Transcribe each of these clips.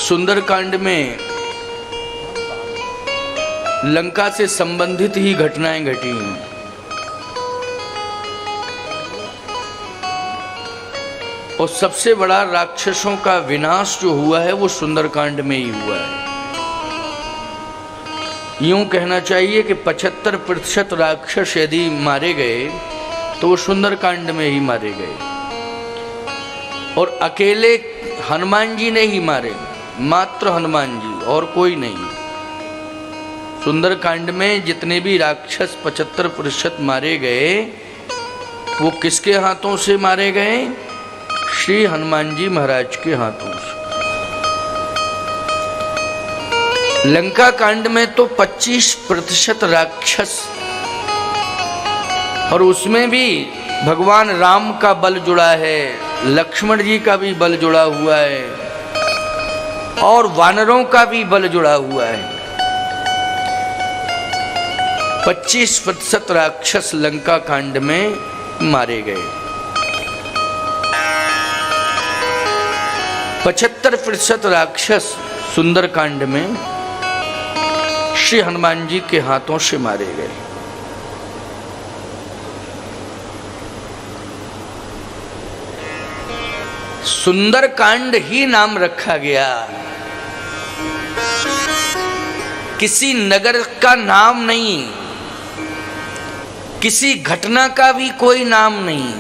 सुंदरकांड में लंका से संबंधित ही घटनाएं घटी हैं। और सबसे बड़ा राक्षसों का विनाश जो हुआ है वो सुंदरकांड में ही हुआ है। यूं कहना चाहिए कि 75% राक्षस यदि मारे गए तो वो सुंदरकांड में ही मारे गए, और अकेले हनुमान जी ने ही मारे, मात्र हनुमान जी, और कोई नहीं। सुंदरकांड में जितने भी राक्षस 75% मारे गए वो किसके हाथों से मारे गए? श्री हनुमान जी महाराज के हाथों से। लंका कांड में तो 25% राक्षस, और उसमें भी भगवान राम का बल जुड़ा है, लक्ष्मण जी का भी बल जुड़ा हुआ है, और वानरों का भी बल जुड़ा हुआ है। 25% राक्षस लंका कांड में मारे गए। 75% राक्षस सुंदरकांड में श्री हनुमान जी के हाथों से मारे गए। सुंदरकांड ही नाम रखा गया, किसी नगर का नाम नहीं, किसी घटना का भी कोई नाम नहीं।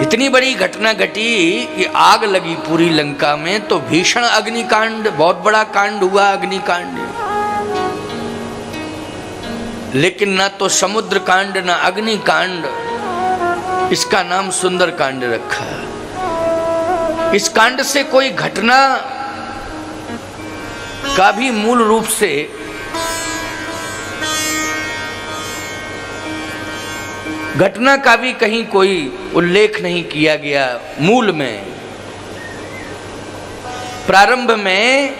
इतनी बड़ी घटना घटी कि आग लगी पूरी लंका में, तो भीषण अग्निकांड, बहुत बड़ा कांड हुआ अग्निकांड। लेकिन ना तो समुद्र कांड ना अग्निकांड, इसका नाम सुंदरकांड रखा। इस कांड से कोई घटना का भी मूल रूप से घटना का भी कहीं कोई उल्लेख नहीं किया गया। मूल में, प्रारंभ में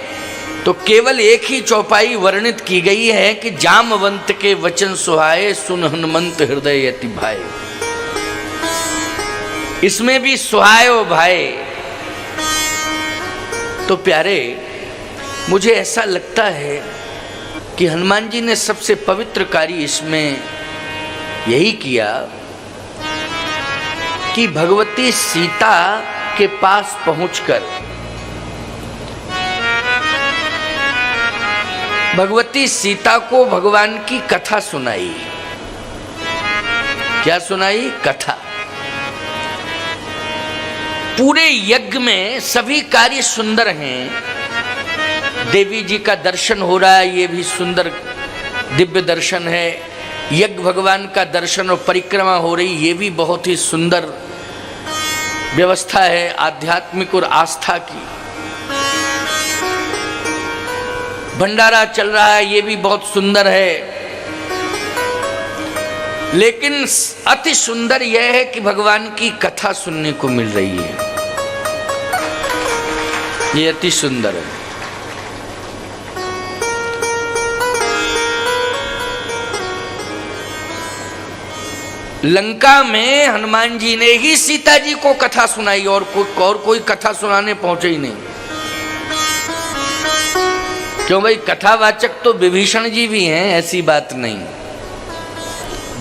तो केवल एक ही चौपाई वर्णित की गई है कि जामवंत के वचन सुहाए, सुन हनुमंत हृदय अति भाए। इसमें भी सुहाए ओ भाई। तो प्यारे, मुझे ऐसा लगता है कि हनुमान जी ने सबसे पवित्र कार्य इसमें यही किया कि भगवती सीता के पास पहुंचकर भगवती सीता को भगवान की कथा सुनाई। क्या सुनाई? कथा। पूरे यज्ञ में सभी कार्य सुंदर हैं। देवी जी का दर्शन हो रहा है, ये भी सुंदर दिव्य दर्शन है। यज्ञ भगवान का दर्शन और परिक्रमा हो रही, ये भी बहुत ही सुंदर व्यवस्था है आध्यात्मिक और आस्था की। भंडारा चल रहा है, ये भी बहुत सुंदर है। लेकिन अति सुंदर यह है कि भगवान की कथा सुनने को मिल रही है, ये अति सुंदर है। लंका में हनुमान जी ने ही सीता जी को कथा सुनाई, और कोई कथा सुनाने पहुंचे ही नहीं। क्यों भाई? कथावाचक तो विभीषण जी भी हैं, ऐसी बात नहीं।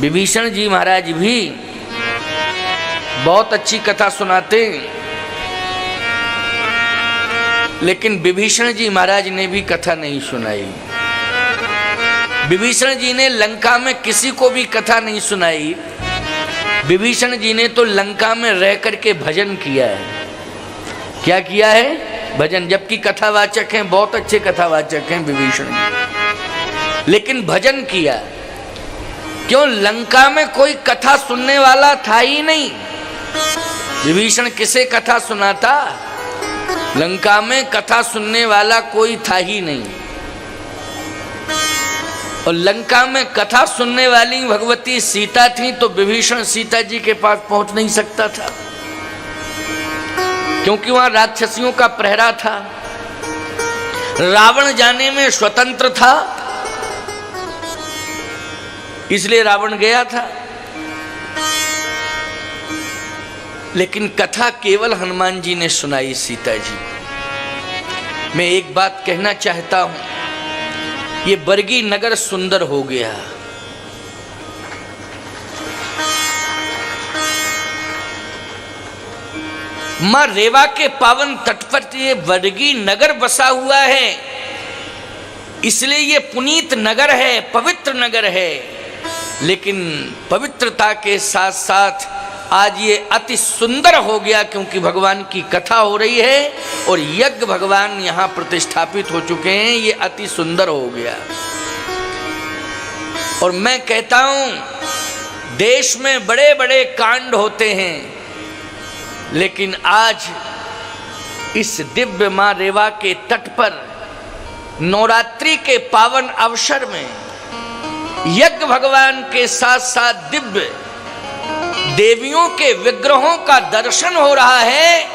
विभीषण जी महाराज भी बहुत अच्छी कथा सुनाते, लेकिन विभीषण जी महाराज ने भी कथा नहीं सुनाई। विभीषण जी ने लंका में किसी को भी कथा नहीं सुनाई। विभीषण जी ने तो लंका में रह करके भजन किया है। क्या किया है? भजन। जबकि कथावाचक हैं, बहुत अच्छे कथावाचक हैं विभीषण जी, लेकिन भजन किया। क्यों? लंका में कोई कथा सुनने वाला था ही नहीं। विभीषण किसे कथा सुनाता? लंका में कथा सुनने वाला कोई था ही नहीं। और लंका में कथा सुनने वाली भगवती सीता थी, तो विभीषण सीता जी के पास पहुंच नहीं सकता था, क्योंकि वहां राक्षसियों का प्रहरा था। रावण जाने में स्वतंत्र था, इसलिए रावण गया था। लेकिन कथा केवल हनुमान जी ने सुनाई सीता जी। मैं एक बात कहना चाहता हूं, ये बरगी नगर सुंदर हो गया। मां रेवा के पावन तट पर ये बरगी नगर बसा हुआ है, इसलिए ये पुनीत नगर है, पवित्र नगर है। लेकिन पवित्रता के साथ साथ आज ये अति सुंदर हो गया, क्योंकि भगवान की कथा हो रही है और यज्ञ भगवान यहां प्रतिष्ठापित हो चुके हैं। ये अति सुंदर हो गया। और मैं कहता हूं, देश में बड़े बड़े कांड होते हैं, लेकिन आज इस दिव्य मां रेवा के तट पर नवरात्रि के पावन अवसर में यज्ञ भगवान के साथ साथ दिव्य देवियों के विग्रहों का दर्शन हो रहा है।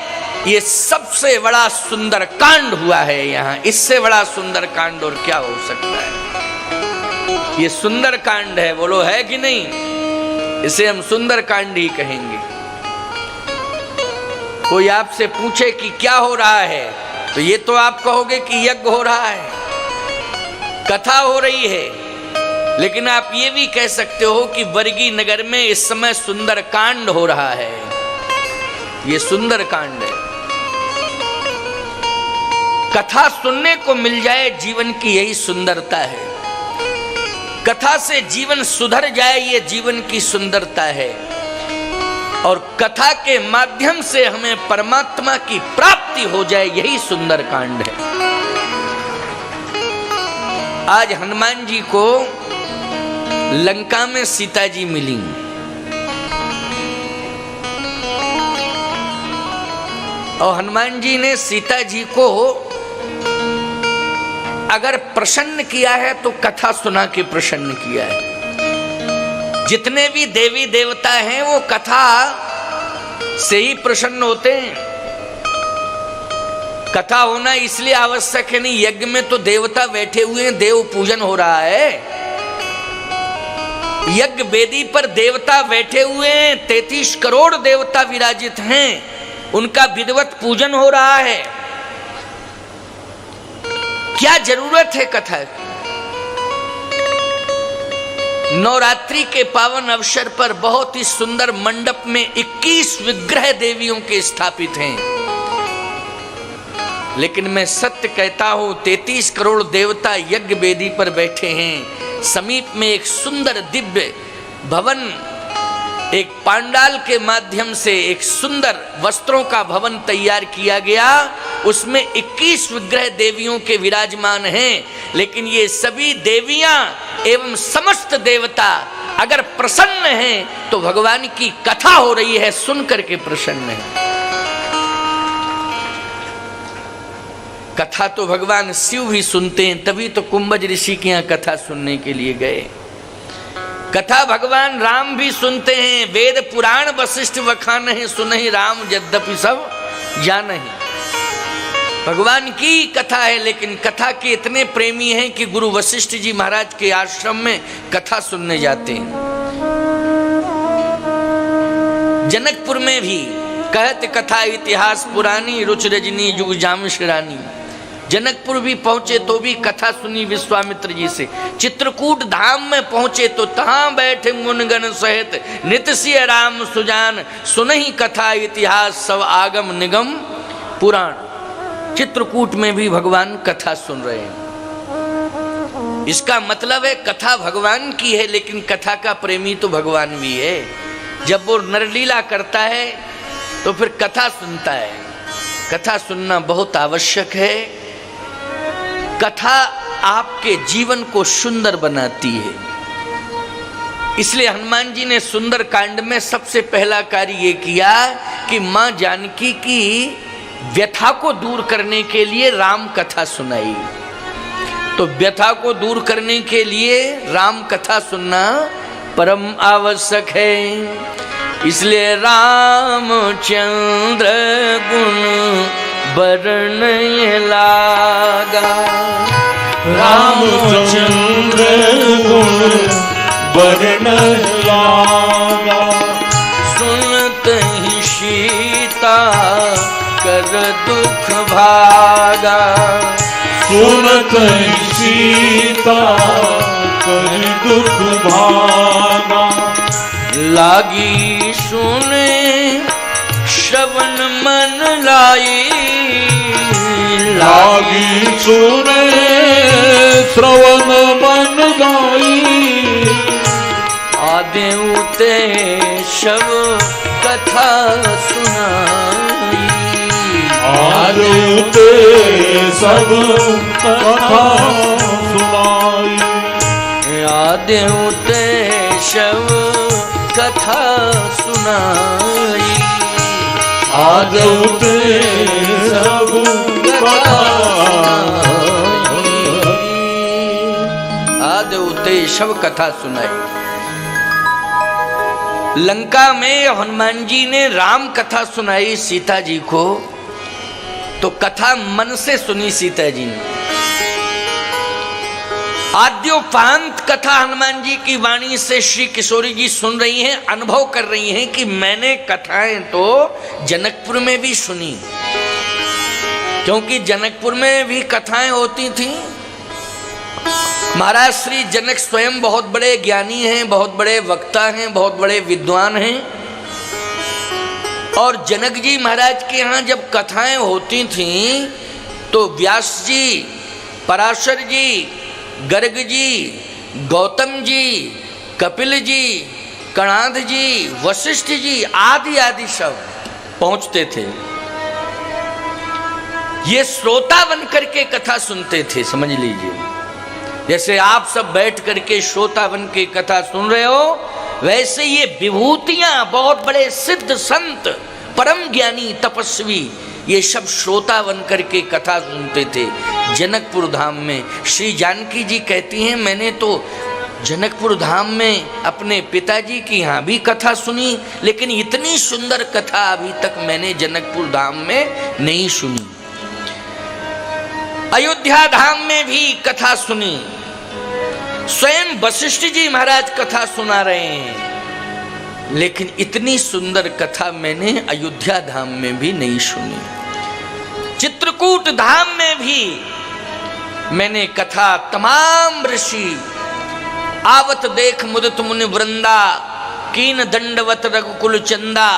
ये सबसे बड़ा सुंदर कांड हुआ है यहाँ। इससे बड़ा सुंदर कांड और क्या हो सकता है? ये सुंदर कांड है, बोलो है कि नहीं? इसे हम सुंदर कांड ही कहेंगे। कोई आपसे पूछे कि क्या हो रहा है, तो ये तो आप कहोगे कि यज्ञ हो रहा है, कथा हो रही है। लेकिन आप ये भी कह सकते हो कि बरगी नगर में इस समय सुंदर कांड हो रहा है। ये सुंदर कांड है। कथा सुनने को मिल जाए, जीवन की यही सुंदरता है। कथा से जीवन सुधर जाए, ये जीवन की सुंदरता है। और कथा के माध्यम से हमें परमात्मा की प्राप्ति हो जाए, यही सुंदर कांड है। आज हनुमान जी को लंका में सीता जी मिली, और हनुमान जी ने सीता जी को अगर प्रसन्न किया है तो कथा सुना के प्रसन्न किया है। जितने भी देवी देवता हैं वो कथा से ही प्रसन्न होते हैं। कथा होना इसलिए आवश्यक है नहीं, यज्ञ में तो देवता बैठे हुए हैं, देव पूजन हो रहा है। यज्ञ वेदी पर देवता बैठे हुए हैं, 33 करोड़ देवता विराजित हैं, उनका विधिवत पूजन हो रहा है। क्या जरूरत है कथा की? नवरात्रि के पावन अवसर पर बहुत ही सुंदर मंडप में 21 विग्रह देवियों के स्थापित हैं। लेकिन मैं सत्य कहता हूं, 33 करोड़ देवता यज्ञ वेदी पर बैठे हैं। समीप में एक सुंदर दिव्य भवन, एक पांडाल के माध्यम से एक सुंदर वस्त्रों का भवन तैयार किया गया। उसमें 21 विग्रह देवियों के विराजमान हैं। लेकिन ये सभी देवियां एवं समस्त देवता अगर प्रसन्न हैं तो भगवान की कथा हो रही है, सुन करके प्रसन्न है। कथा तो भगवान शिव भी सुनते हैं, तभी तो कुंभज ऋषि के यहाँ कथा सुनने के लिए गए। कथा भगवान राम भी सुनते हैं। वेद पुराण वशिष्ठ बखानहि सुनहि राम यद्यपि सब जानहि। भगवान की कथा है, लेकिन कथा के इतने प्रेमी हैं कि गुरु वशिष्ठ जी महाराज के आश्रम में कथा सुनने जाते हैं। जनकपुर में भी कहत कथा इतिहास पुरानी, रुच रजनी जुग जामिश रानी। जनकपुर भी पहुंचे तो भी कथा सुनी विश्वामित्र जी से। चित्रकूट धाम में पहुंचे तो तहां बैठे मुनगन सहित नित्य सिय राम सुजान, सुनहि कथा इतिहास सब आगम निगम पुराण। चित्रकूट में भी भगवान कथा सुन रहे हैं। इसका मतलब है कथा भगवान की है, लेकिन कथा का प्रेमी तो भगवान भी है। जब वो नरलीला करता है तो फिर कथा सुनता है। कथा सुनना बहुत आवश्यक है। कथा आपके जीवन को सुंदर बनाती है। इसलिए हनुमान जी ने सुंदर कांड में सबसे पहला कार्य ये किया कि मां जानकी की व्यथा को दूर करने के लिए राम कथा सुनाई। तो व्यथा को दूर करने के लिए राम कथा सुनना परम आवश्यक है। इसलिए रामचंद्र गुण वर्णय लागा, रामचंद्र गुण वर्णय लागा। सुनत ही शीघ्र और दुख भागा। सुन कहीं सीता कहीं दुख भागा। लागी सुने श्रवण मन लाई। लागी सुने श्रवण मन लाई। आदेउते शव कथा सुनाई। आदेउते सब कथा सुनाई। आदेउते शव कथा सुनाई। आदेउते सब कथा आदेउते शव कथा सुनाई। लंका में हनुमान जी ने राम कथा सुनाई सीता जी को, तो कथा मन से सुनी सीता जी ने। आद्योपांत कथा हनुमान जी की वाणी से श्री किशोरी जी सुन रही हैं, अनुभव कर रही हैं कि मैंने कथाएं तो जनकपुर में भी सुनी, क्योंकि जनकपुर में भी कथाएं होती थी। महाराज श्री जनक स्वयं बहुत बड़े ज्ञानी हैं, बहुत बड़े वक्ता हैं, बहुत बड़े विद्वान हैं। और जनक जी महाराज के यहाँ जब कथाएं होती थीं तो व्यास जी, पराशर जी, गर्ग जी, गौतम जी, कपिल जी, कणाद जी, वशिष्ठ जी आदि आदि सब पहुंचते थे। ये श्रोता बन करके कथा सुनते थे, समझ लीजिए। जैसे आप सब बैठ करके श्रोता बन के कथा सुन रहे हो, वैसे ये विभूतियां, बहुत बड़े सिद्ध संत, परम ज्ञानी, तपस्वी, ये सब श्रोता बन करके कथा सुनते थे जनकपुर धाम में। श्री जानकी जी कहती हैं, मैंने तो जनकपुर धाम में अपने पिताजी की यहाँ भी कथा सुनी, लेकिन इतनी सुंदर कथा अभी तक मैंने जनकपुर धाम में नहीं सुनी। अयोध्या धाम में भी कथा सुनी, स्वयं वशिष्ठ जी महाराज कथा सुना रहे हैं, लेकिन इतनी सुंदर कथा मैंने अयोध्या धाम में भी नहीं सुनी। चित्रकूट धाम में भी मैंने कथा तमाम ऋषि आवत देख मुदित मुनि वृंदा, कीन दंडवत रघुकुल चंदा।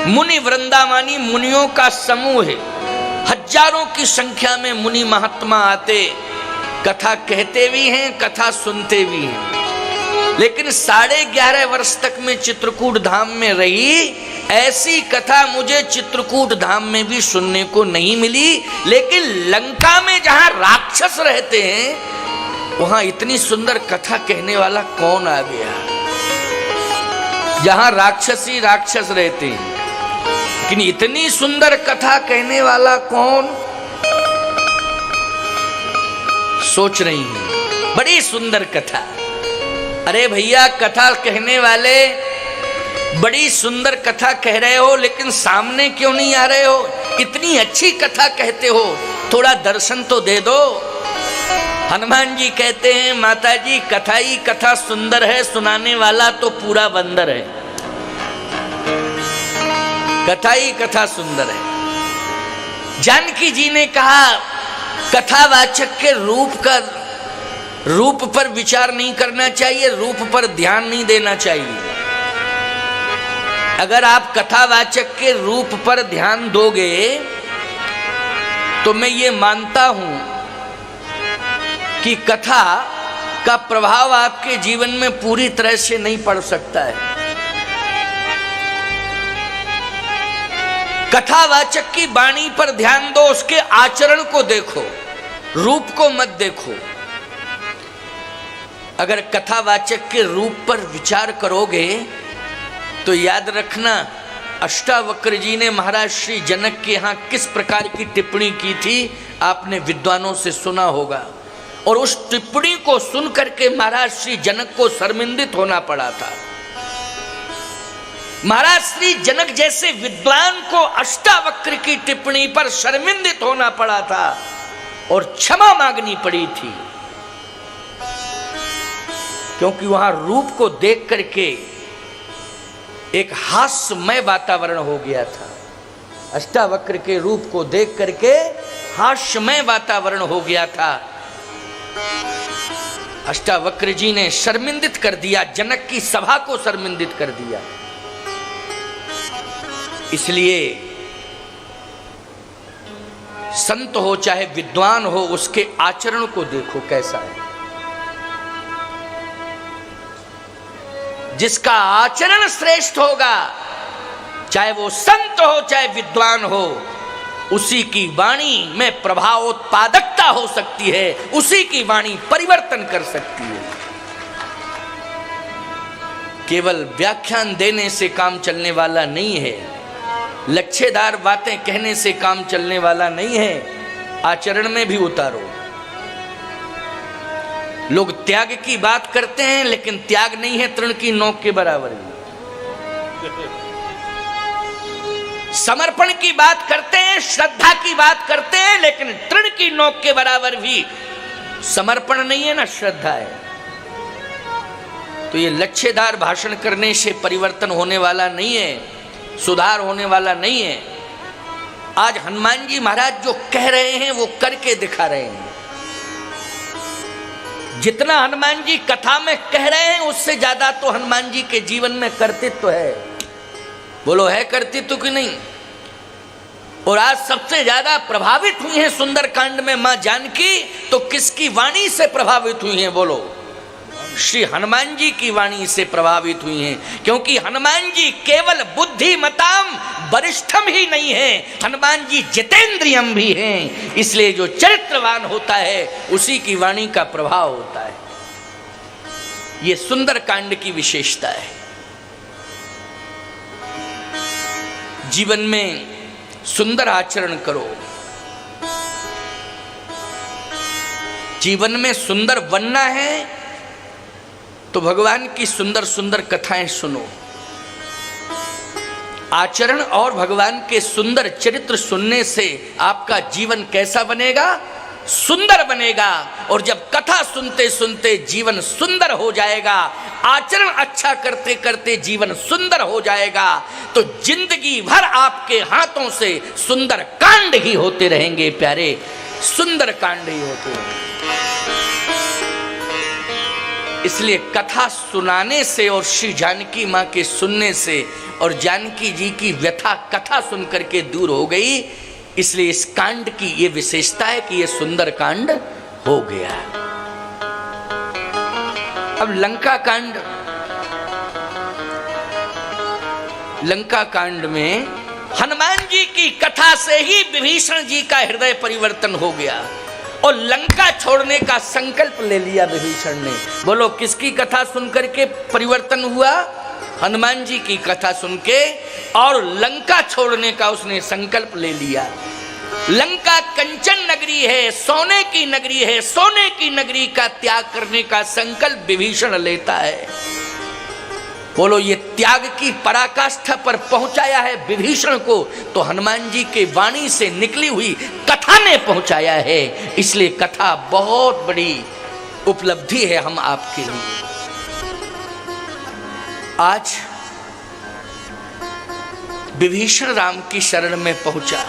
मुनि वृंदा मानी मुनियों का समूह है, हजारों की संख्या में मुनि महात्मा आते, कथा कहते भी हैं, कथा सुनते भी हैं। लेकिन 11.5 वर्ष तक मैं चित्रकूट धाम में रही, ऐसी कथा मुझे चित्रकूट धाम में भी सुनने को नहीं मिली। लेकिन लंका में जहां राक्षस रहते हैं, वहां इतनी सुंदर कथा कहने वाला कौन आ गया। जहां राक्षस ही राक्षस रहते हैं, लेकिन इतनी सुंदर कथा कहने वाला कौन, सोच रही हैं। बड़ी सुंदर कथा। अरे भैया, कथा कहने वाले बड़ी सुंदर कथा कह रहे हो, लेकिन सामने क्यों नहीं आ रहे हो? इतनी अच्छी कथा कहते हो, थोड़ा दर्शन तो दे दो। हनुमान जी कहते हैं, माता जी कथा ही कथा सुंदर है, सुनाने वाला तो पूरा बंदर है। कथा ही कथा सुंदर है। जानकी जी ने कहा, कथावाचक के रूप पर विचार नहीं करना चाहिए, रूप पर ध्यान नहीं देना चाहिए। अगर आप कथावाचक के रूप पर ध्यान दोगे तो मैं ये मानता हूं कि कथा का प्रभाव आपके जीवन में पूरी तरह से नहीं पड़ सकता है। कथावाचक की वाणी पर ध्यान दो, उसके आचरण को देखो, रूप को मत देखो। अगर कथावाचक के रूप पर विचार करोगे तो याद रखना, अष्टावक्र जी ने महाराज श्री जनक के यहाँ किस प्रकार की टिप्पणी की थी, आपने विद्वानों से सुना होगा। और उस टिप्पणी को सुन करके महाराज श्री जनक को शर्मिंदित होना पड़ा था। महाराज श्री जनक जैसे विद्वान को अष्टावक्र की टिप्पणी पर शर्मिंदित होना पड़ा था और क्षमा मांगनी पड़ी थी, क्योंकि वहां रूप को देख करके एक हास्यमय वातावरण हो गया था। अष्टावक्र के रूप को देख करके हास्यमय वातावरण हो गया था। अष्टावक्र जी ने शर्मिंदित कर दिया, जनक की सभा को शर्मिंदित कर दिया। इसलिए संत हो चाहे विद्वान हो, उसके आचरण को देखो कैसा है। जिसका आचरण श्रेष्ठ होगा, चाहे वो संत हो चाहे विद्वान हो, उसी की वाणी में प्रभावोत्पादकता हो सकती है, उसी की वाणी परिवर्तन कर सकती है। केवल व्याख्यान देने से काम चलने वाला नहीं है, लच्छेदार बातें कहने से काम चलने वाला नहीं है, आचरण में भी उतारो। लोग त्याग की बात करते हैं, लेकिन त्याग नहीं है तृण की नोक के बराबर भी। समर्पण की बात करते हैं, श्रद्धा की बात करते हैं, लेकिन तृण की नोक के बराबर भी समर्पण नहीं है ना श्रद्धा है। तो ये लच्छेदार भाषण करने से परिवर्तन होने वाला नहीं है, सुधार होने वाला नहीं है। आज हनुमान जी महाराज जो कह रहे हैं वो करके दिखा रहे हैं। जितना हनुमान जी कथा में कह रहे हैं, उससे ज्यादा तो हनुमान जी के जीवन में कर्तृत्व है। बोलो है कर्तृत्व कि नहीं? और आज सबसे ज्यादा प्रभावित हुई हैं सुंदरकांड में मां जानकी, तो किसकी वाणी से प्रभावित हुई हैं? बोलो, श्री हनुमान जी की वाणी से प्रभावित हुई हैं। क्योंकि हनुमान जी केवल बुद्धिमताम वरिष्ठम ही नहीं है, हनुमान जी जितेंद्रियम भी हैं। इसलिए जो चरित्रवान होता है उसी की वाणी का प्रभाव होता है। ये सुंदरकांड की विशेषता है। जीवन में सुंदर आचरण करो, जीवन में सुंदर बनना है तो भगवान की सुंदर सुंदर कथाएं सुनो। आचरण और भगवान के सुंदर चरित्र सुनने से आपका जीवन कैसा बनेगा? सुंदर बनेगा। और जब कथा सुनते सुनते जीवन सुंदर हो जाएगा, आचरण अच्छा करते करते जीवन सुंदर हो जाएगा, तो जिंदगी भर आपके हाथों से सुंदर कांड ही होते रहेंगे प्यारे, सुंदर कांड ही होते रहेंगे। इसलिए कथा सुनाने से और श्री जानकी माँ के सुनने से और जानकी जी की व्यथा कथा सुन करके दूर हो गई। इसलिए इस कांड की ये विशेषता है कि ये सुंदर कांड हो गया। अब लंका कांड, लंका कांड में हनुमान जी की कथा से ही विभीषण जी का हृदय परिवर्तन हो गया और लंका छोड़ने का संकल्प ले लिया विभीषण ने। बोलो, किसकी कथा सुनकर के परिवर्तन हुआ? हनुमान जी की कथा सुन के, और लंका छोड़ने का उसने संकल्प ले लिया। लंका कंचन नगरी है, सोने की नगरी है, सोने की नगरी का त्याग करने का संकल्प विभीषण लेता है। बोलो, ये त्याग की पराकाष्ठा पर पहुंचाया है विभीषण को, तो हनुमान जी के वाणी से निकली हुई कथा ने पहुंचाया है। इसलिए कथा बहुत बड़ी उपलब्धि है हम आपके लिए। आज विभीषण राम की शरण में पहुंचा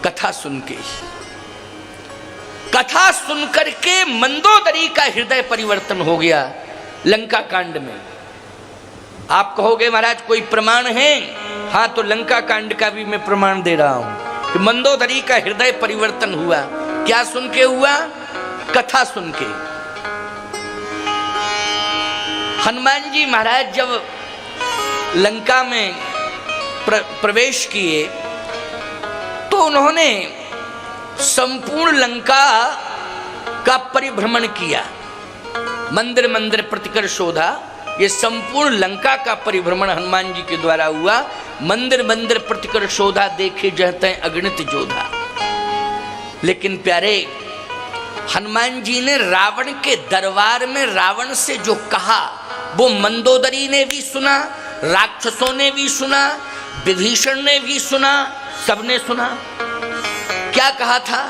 कथा सुन के। कथा सुनकर के मंदोदरी का हृदय परिवर्तन हो गया लंका कांड में। आप कहोगे महाराज कोई प्रमाण है? हाँ, तो लंका कांड का भी मैं प्रमाण दे रहा हूं कि मंदोदरी का हृदय परिवर्तन हुआ। क्या सुन के हुआ? कथा सुन के। हनुमान जी महाराज जब लंका में प्रवेश किए तो उन्होंने संपूर्ण लंका का परिभ्रमण किया। मंदिर मंदिर प्रतिकर शोधा, ये संपूर्ण लंका का परिभ्रमण हनुमान जी के द्वारा हुआ। मंदिर मंदिर प्रतिकर शोधा, देखे जहते अगणित जोधा। लेकिन प्यारे, हनुमान जी ने रावण के दरबार में रावण से जो कहा वो मंदोदरी ने भी सुना, राक्षसों ने भी सुना, विभीषण ने भी सुना, सबने सुना। क्या कहा था?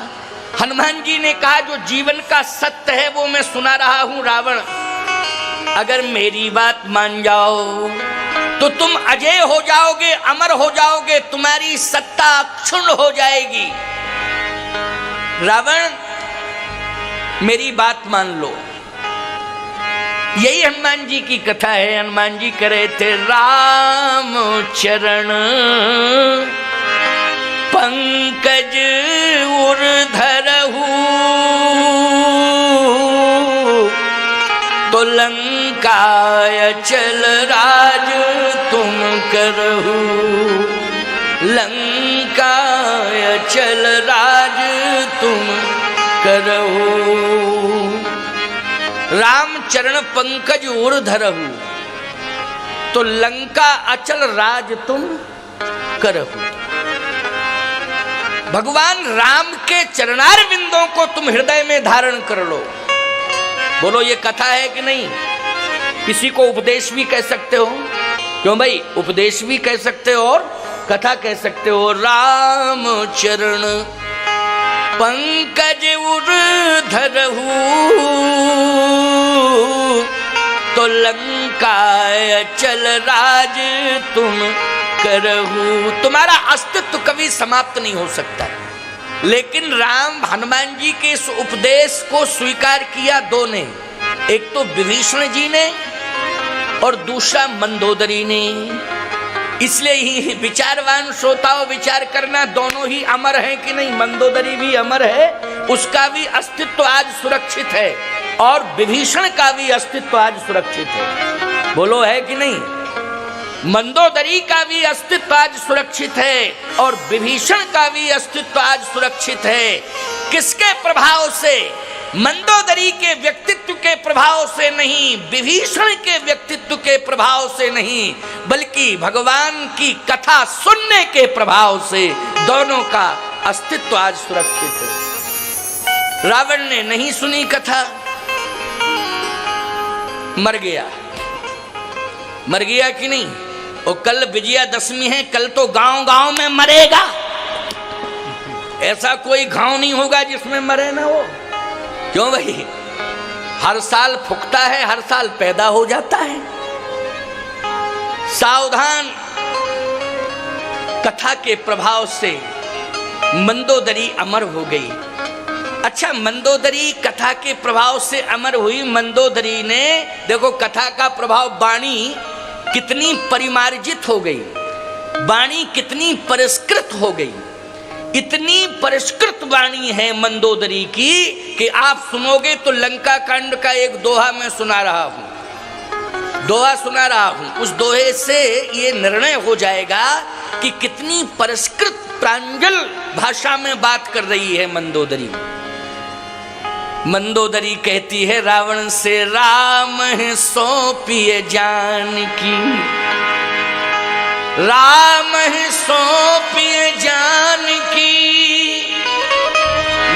हनुमान जी ने कहा जो जीवन का सत्य है वो मैं सुना रहा हूं रावण, अगर मेरी बात मान जाओ तो तुम अजय हो जाओगे, अमर हो जाओगे, तुम्हारी सत्ता क्षुण्ण हो जाएगी। रावण, मेरी बात मान लो। यही हनुमान जी की कथा है। हनुमान जी कह रहे थे, राम चरण पंकज उर्धरहु, तो लंकाय चल राज तुम करहु, लंकाय चल राज तुम करहु। राम चरण पंकज उर्धरहु, तो लंका अचल राज तुम करहु। भगवान राम के चरणार बिंदों को तुम हृदय में धारण कर लो। बोलो, ये कथा है कि नहीं? किसी को उपदेश भी कह सकते हो। क्यों भाई? उपदेश भी कह सकते हो और कथा कह सकते हो। राम चरण पंकज उर्धरहु, तो लंकाय चल राज तुम करहु। तुम्हारा अस्तित्व कभी समाप्त नहीं हो सकता। लेकिन राम हनुमान जी के इस उपदेश को स्वीकार किया दो ने, एक तो विभीषण जी ने और दूसरा मंदोदरी ने। इसलिए ही विचारवान श्रोताओं विचार करना, दोनों ही अमर हैं कि नहीं? मंदोदरी भी अमर है, उसका भी अस्तित्व आज सुरक्षित है, और विभीषण का भी अस्तित्व आज सुरक्षित है। बोलो, है कि नहीं? मंदोदरी का भी अस्तित्व आज सुरक्षित है और विभीषण का भी अस्तित्व आज सुरक्षित है। किसके प्रभाव से? मंदोदरी के व्यक्तित्व के प्रभाव से नहीं, विभीषण के व्यक्तित्व के प्रभाव से नहीं, बल्कि भगवान की कथा सुनने के प्रभाव से दोनों का अस्तित्व आज सुरक्षित है। रावण ने नहीं सुनी कथा, मर गया। मर गया कि नहीं? और कल विजयादशमी है, कल तो गांव गांव में मरेगा। ऐसा कोई गांव नहीं होगा जिसमें मरे ना हो। क्यों भाई? हर साल फूकता है, हर साल पैदा हो जाता है। सावधान। कथा के प्रभाव से मंदोदरी अमर हो गई। अच्छा, मंदोदरी कथा के प्रभाव से अमर हुई। मंदोदरी ने, देखो कथा का प्रभाव, वाणी कितनी परिमार्जित हो गई, वाणी कितनी परिष्कृत हो गई। इतनी परिष्कृत वाणी है मंदोदरी की कि आप सुनोगे तो लंका कांड का एक दोहा मैं सुना रहा हूं, दोहा सुना रहा हूं। उस दोहे से ये निर्णय हो जाएगा कि कितनी परिष्कृत प्रांजल भाषा में बात कर रही है मंदोदरी। मंदोदरी कहती है, रावण से राम है सौंपिए जानकी, राम है सौंपिए जानकी,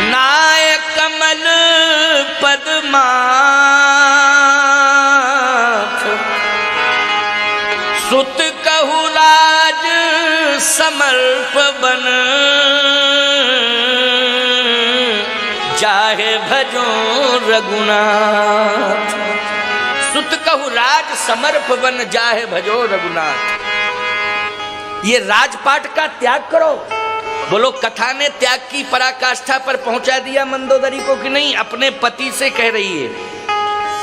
नाय कमल पद्माथ, सुत कहु राज समर्प बन, जाहे भजो रघुनाथ। सुत कहु राज समर्प बन, जाहे भजो रघुनाथ। ये राजपाट का त्याग करो। बोलो, कथा ने त्याग की पराकाष्ठा पर पहुंचा दिया मंदोदरी को कि नहीं? अपने पति से कह रही है,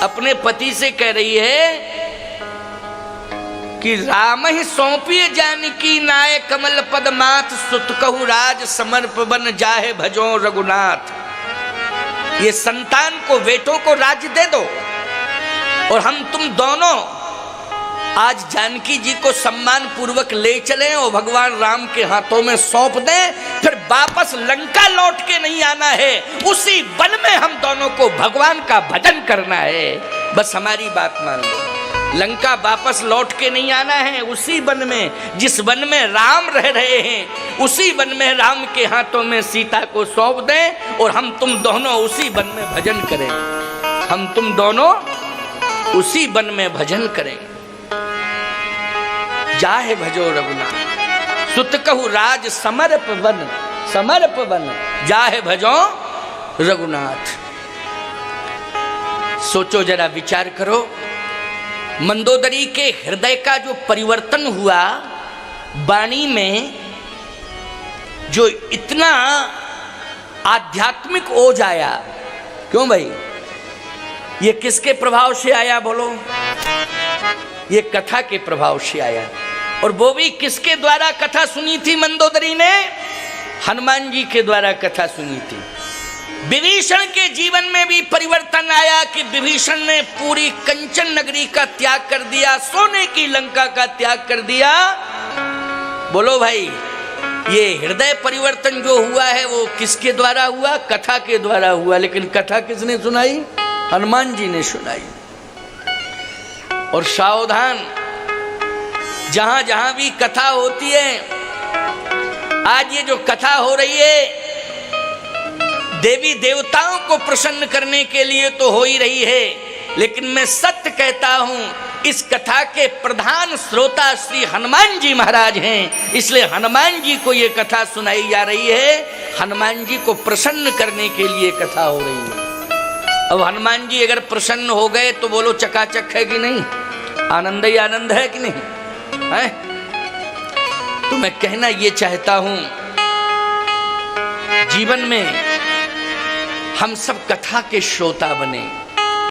अपने पति से कह रही है कि राम ही सौंपिए जानकी, नाय कमल पद्माथ, सुत कहु राज समर्प बन, जाहे भजो रघुनाथ। ये संतान को, बेटों को राज्य दे दो और हम तुम दोनों आज जानकी जी को सम्मान पूर्वक ले चलें और भगवान राम के हाथों में सौंप दें। फिर वापस लंका लौट के नहीं आना है, उसी वन में हम दोनों को भगवान का भजन करना है। बस हमारी बात मान लो। लंका वापस लौट के नहीं आना है, उसी वन में, जिस वन में राम रह रहे हैं, उसी वन में राम के हाथों में सीता को सौंप दें और हम तुम दोनों उसी वन में भजन करें। हम तुम दोनों उसी वन में भजन करें। जाहे भजो रघुनाथ, सुत कहु राज समर्प वन, समर्प वन, जाहे भजो रघुनाथ। सोचो जरा, विचार करो। मंदोदरी के हृदय का जो परिवर्तन हुआ, वाणी में जो इतना आध्यात्मिक ओज आया, क्यों भाई? ये किसके प्रभाव से आया बोलो? ये कथा के प्रभाव से आया। और वो भी किसके द्वारा कथा सुनी थी मंदोदरी ने? हनुमान जी के द्वारा कथा सुनी थी। विभीषण के जीवन में भी परिवर्तन आया कि विभीषण ने पूरी कंचन नगरी का त्याग कर दिया, सोने की लंका का त्याग कर दिया। बोलो भाई, ये हृदय परिवर्तन जो हुआ है वो किसके द्वारा हुआ? कथा के द्वारा हुआ। लेकिन कथा किसने सुनाई? हनुमान जी ने सुनाई। और सावधान, जहां जहां भी कथा होती है, आज ये जो कथा हो रही है देवी देवताओं को प्रसन्न करने के लिए तो हो ही रही है, लेकिन मैं सत्य कहता हूं इस कथा के प्रधान श्रोता श्री हनुमान जी महाराज हैं। इसलिए हनुमान जी को ये कथा सुनाई जा रही है, हनुमान जी को प्रसन्न करने के लिए कथा हो रही है। अब हनुमान जी अगर प्रसन्न हो गए तो बोलो चकाचक है कि नहीं? आनंद ही आनंद है कि नहीं है? तो मैं कहना ये चाहता हूं, जीवन में हम सब कथा के श्रोता बने।